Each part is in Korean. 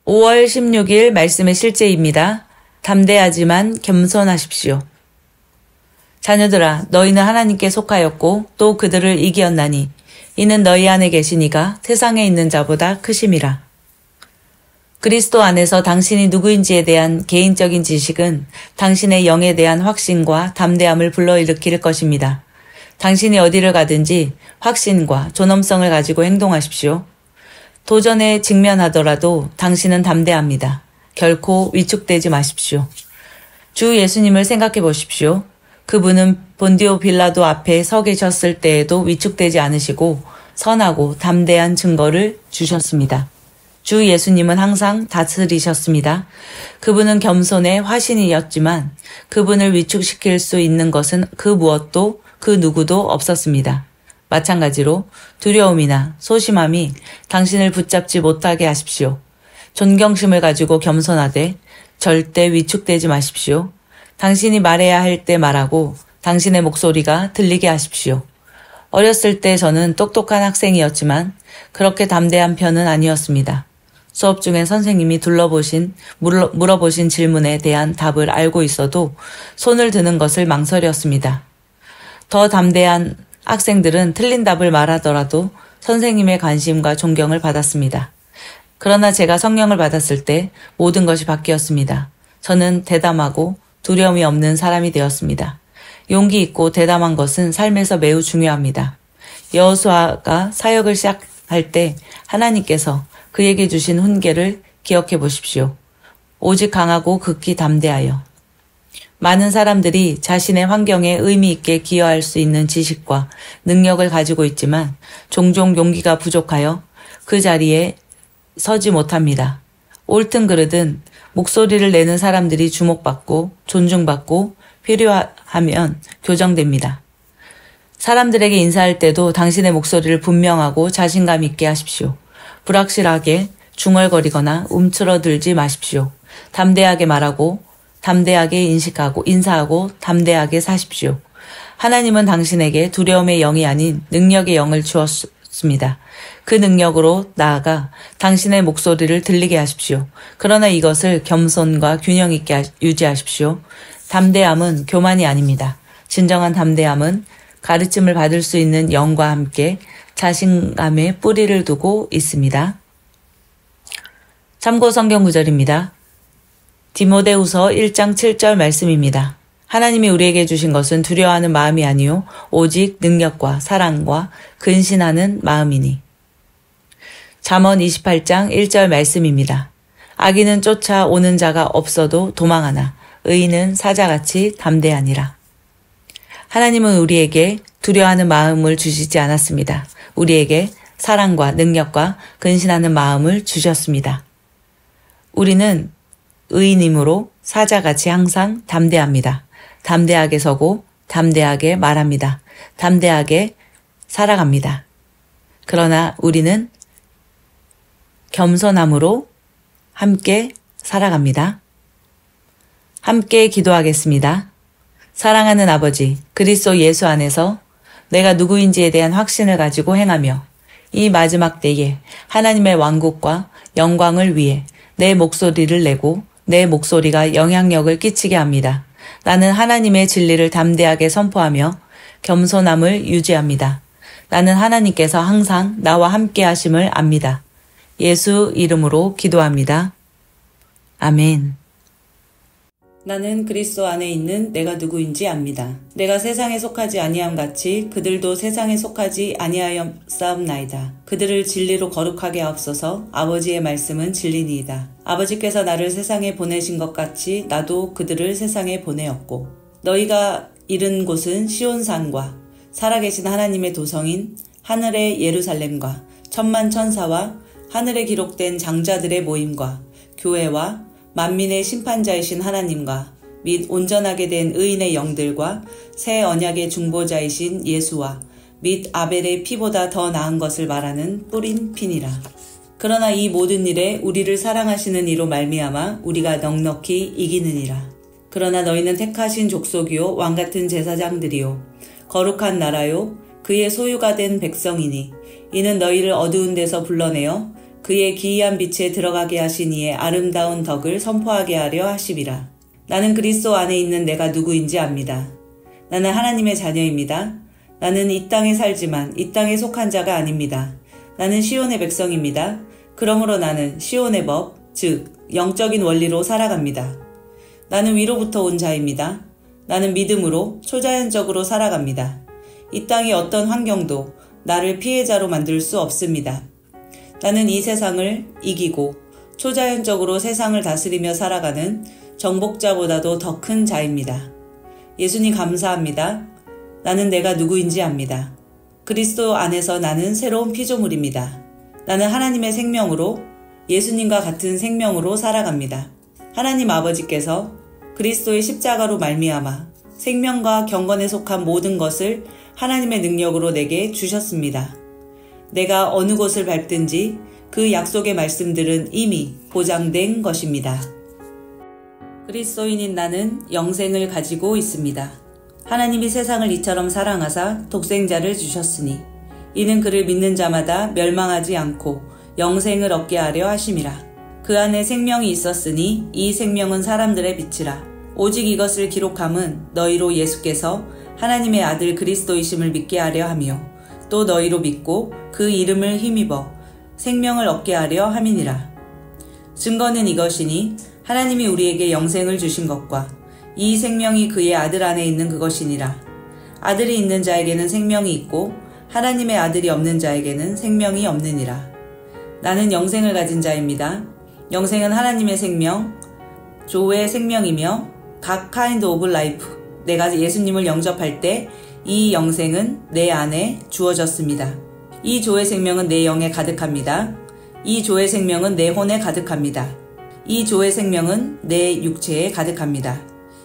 5월 16일 말씀의 실제입니다. 담대하지만 겸손하십시오. 자녀들아, 너희는 하나님께 속하였고 또 그들을 이기었나니 이는 너희 안에 계신 이가 세상에 있는 자보다 크심이라. 그리스도 안에서 당신이 누구인지에 대한 개인적인 지식은 당신의 영에 대한 확신과 담대함을 불러일으킬 것입니다. 당신이 어디를 가든지 확신과 존엄성을 가지고 행동하십시오. 도전에 직면하더라도 당신은 담대합니다. 결코 위축되지 마십시오. 주 예수님을 생각해 보십시오. 그분은 본디오 빌라도 앞에 서 계셨을 때에도 위축되지 않으시고 선하고 담대한 증거를 주셨습니다. 주 예수님은 항상 다스리셨습니다. 그분은 겸손의 화신이었지만 그분을 위축시킬 수 있는 것은 그 무엇도 그 누구도 없었습니다. 마찬가지로 두려움이나 소심함이 당신을 붙잡지 못하게 하십시오. 존경심을 가지고 겸손하되 절대 위축되지 마십시오. 당신이 말해야 할 때 말하고 당신의 목소리가 들리게 하십시오. 어렸을 때 저는 똑똑한 학생이었지만 그렇게 담대한 편은 아니었습니다. 수업 중에 선생님이 물어보신 질문에 대한 답을 알고 있어도 손을 드는 것을 망설였습니다. 더 담대한 학생들은 틀린 답을 말하더라도 선생님의 관심과 존경을 받았습니다. 그러나 제가 성령을 받았을 때 모든 것이 바뀌었습니다. 저는 대담하고 두려움이 없는 사람이 되었습니다. 용기 있고 대담한 것은 삶에서 매우 중요합니다. 여호수아가 사역을 시작할 때 하나님께서 그에게 주신 훈계를 기억해 보십시오. 오직 강하고 극히 담대하여. 많은 사람들이 자신의 환경에 의미 있게 기여할 수 있는 지식과 능력을 가지고 있지만 종종 용기가 부족하여 그 자리에 서지 못합니다. 옳든 그르든 목소리를 내는 사람들이 주목받고 존중받고 필요하면 교정됩니다. 사람들에게 인사할 때도 당신의 목소리를 분명하고 자신감 있게 하십시오. 불확실하게 중얼거리거나 움츠러들지 마십시오. 담대하게 말하고 담대하게 인사하고 담대하게 사십시오. 하나님은 당신에게 두려움의 영이 아닌 능력의 영을 주었습니다. 그 능력으로 나아가 당신의 목소리를 들리게 하십시오. 그러나 이것을 겸손과 균형 있게 유지하십시오. 담대함은 교만이 아닙니다. 진정한 담대함은 가르침을 받을 수 있는 영과 함께 자신감에 뿌리를 두고 있습니다. 참고 성경 구절입니다. 디모데후서 1장 7절 말씀입니다. 하나님이 우리에게 주신 것은 두려워하는 마음이 아니요 오직 능력과 사랑과 근신하는 마음이니. 잠언 28장 1절 말씀입니다. 악인은 쫓아오는 자가 없어도 도망하나 의인은 사자같이 담대하니라. 하나님은 우리에게 두려워하는 마음을 주시지 않았습니다. 우리에게 사랑과 능력과 근신하는 마음을 주셨습니다. 우리는 의인이므로 사자같이 항상 담대합니다. 담대하게 서고 담대하게 말합니다. 담대하게 살아갑니다. 그러나 우리는 겸손함으로 함께 살아갑니다. 함께 기도하겠습니다. 사랑하는 아버지, 그리스도 예수 안에서 내가 누구인지에 대한 확신을 가지고 행하며 이 마지막 때에 하나님의 왕국과 영광을 위해 내 목소리를 내고 내 목소리가 영향력을 끼치게 합니다. 나는 하나님의 진리를 담대하게 선포하며 겸손함을 유지합니다. 나는 하나님께서 항상 나와 함께 하심을 압니다. 예수 이름으로 기도합니다. 아멘. 나는 그리스도 안에 있는 내가 누구인지 압니다. 내가 세상에 속하지 아니함 같이 그들도 세상에 속하지 아니하였사옵나이다. 그들을 진리로 거룩하게 하옵소서. 아버지의 말씀은 진리니이다. 아버지께서 나를 세상에 보내신 것 같이 나도 그들을 세상에 보내었고 너희가 이른 곳은 시온산과 살아계신 하나님의 도성인 하늘의 예루살렘과 천만 천사와 하늘에 기록된 장자들의 모임과 교회와 만민의 심판자이신 하나님과 및 온전하게 된 의인의 영들과 새 언약의 중보자이신 예수와 및 아벨의 피보다 더 나은 것을 말하는 뿌린 피니라. 그러나 이 모든 일에 우리를 사랑하시는 이로 말미암아 우리가 넉넉히 이기느니라. 그러나 너희는 택하신 족속이요 왕같은 제사장들이요 거룩한 나라요 그의 소유가 된 백성이니 이는 너희를 어두운 데서 불러내어 그의 기이한 빛에 들어가게 하신 이의 아름다운 덕을 선포하게 하려 하심이라. 나는 그리스도 안에 있는 내가 누구인지 압니다. 나는 하나님의 자녀입니다. 나는 이 땅에 살지만 이 땅에 속한 자가 아닙니다. 나는 시온의 백성입니다. 그러므로 나는 시온의 법, 즉 영적인 원리로 살아갑니다. 나는 위로부터 온 자입니다. 나는 믿음으로 초자연적으로 살아갑니다. 이 땅의 어떤 환경도 나를 피해자로 만들 수 없습니다. 나는 이 세상을 이기고 초자연적으로 세상을 다스리며 살아가는 정복자보다도 더 큰 자입니다. 예수님 감사합니다. 나는 내가 누구인지 압니다. 그리스도 안에서 나는 새로운 피조물입니다. 나는 하나님의 생명으로 예수님과 같은 생명으로 살아갑니다. 하나님 아버지께서 그리스도의 십자가로 말미암아 생명과 경건에 속한 모든 것을 하나님의 능력으로 내게 주셨습니다. 내가 어느 곳을 밟든지 그 약속의 말씀들은 이미 보장된 것입니다. 그리스도인인 나는 영생을 가지고 있습니다. 하나님이 세상을 이처럼 사랑하사 독생자를 주셨으니 이는 그를 믿는 자마다 멸망하지 않고 영생을 얻게 하려 하심이라. 그 안에 생명이 있었으니 이 생명은 사람들의 빛이라. 오직 이것을 기록함은 너희로 예수께서 하나님의 아들 그리스도이심을 믿게 하려 하며 또 너희로 믿고 그 이름을 힘입어 생명을 얻게 하려 함이니라. 증거는 이것이니 하나님이 우리에게 영생을 주신 것과 이 생명이 그의 아들 안에 있는 그것이니라. 아들이 있는 자에게는 생명이 있고 하나님의 아들이 없는 자에게는 생명이 없느니라. 나는 영생을 가진 자입니다. 영생은 하나님의 생명, 조의 생명이며 각 kind of life. 내가 예수님을 영접할 때 이 영생은 내 안에 주어졌습니다. 이 조의 생명은 내 영에 가득합니다. 이 조의 생명은 내 혼에 가득합니다. 이 조의 생명은 내 육체에 가득합니다.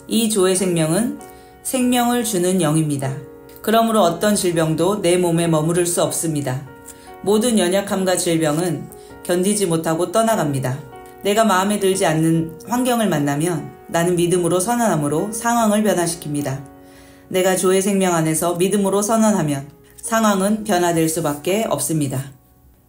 이 조의 생명은 생명을 주는 영입니다. 그러므로 어떤 질병도 내 몸에 머무를 수 없습니다. 모든 연약함과 질병은 견디지 못하고 떠나갑니다. 내가 마음에 들지 않는 환경을 만나면 나는 믿음으로 선언함으로 상황을 변화시킵니다. 내가 조의 생명 안에서 믿음으로 선언하면 상황은 변화될 수밖에 없습니다.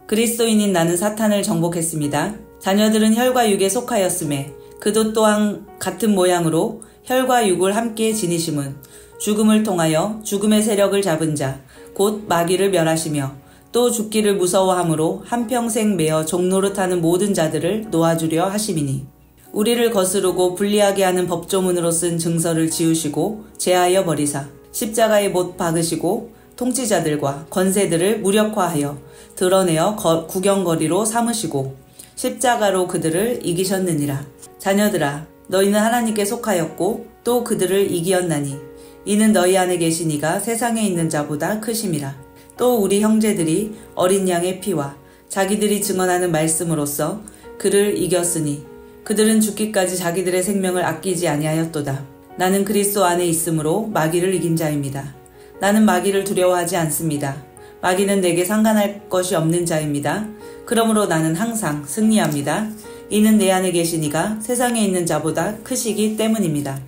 그리스도인인 나는 사탄을 정복했습니다. 자녀들은 혈과 육에 속하였음에 그도 또한 같은 모양으로 혈과 육을 함께 지니심은 죽음을 통하여 죽음의 세력을 잡은 자, 곧 마귀를 멸하시며 또 죽기를 무서워함으로 한평생 매어 종노릇하는 모든 자들을 놓아주려 하심이니 우리를 거스르고 불리하게 하는 법조문으로 쓴 증서를 지우시고 제하여 버리사 십자가에 못 박으시고 통치자들과 권세들을 무력화하여 드러내어 구경거리로 삼으시고 십자가로 그들을 이기셨느니라. 자녀들아, 너희는 하나님께 속하였고 또 그들을 이기었나니 이는 너희 안에 계신 이가 세상에 있는 자보다 크심이라. 또 우리 형제들이 어린 양의 피와 자기들이 증언하는 말씀으로써 그를 이겼으니 그들은 죽기까지 자기들의 생명을 아끼지 아니하였도다. 나는 그리스도 안에 있으므로 마귀를 이긴 자입니다. 나는 마귀를 두려워하지 않습니다. 마귀는 내게 상관할 것이 없는 자입니다. 그러므로 나는 항상 승리합니다. 이는 내 안에 계신 이가 세상에 있는 자보다 크시기 때문입니다.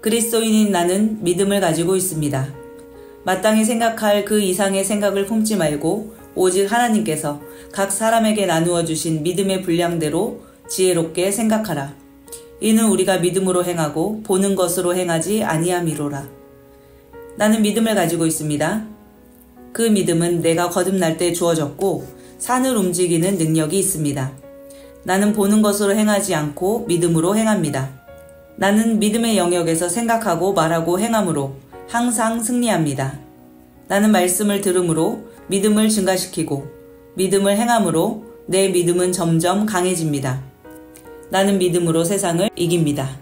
그리스도인인 나는 믿음을 가지고 있습니다. 마땅히 생각할 그 이상의 생각을 품지 말고 오직 하나님께서 각 사람에게 나누어 주신 믿음의 분량대로 지혜롭게 생각하라. 이는 우리가 믿음으로 행하고 보는 것으로 행하지 아니함이로라. 나는 믿음을 가지고 있습니다. 그 믿음은 내가 거듭날 때 주어졌고 산을 움직이는 능력이 있습니다. 나는 보는 것으로 행하지 않고 믿음으로 행합니다. 나는 믿음의 영역에서 생각하고 말하고 행함으로 항상 승리합니다. 나는 말씀을 들음으로 믿음을 증가시키고 믿음을 행함으로 내 믿음은 점점 강해집니다. 나는 믿음으로 세상을 이깁니다.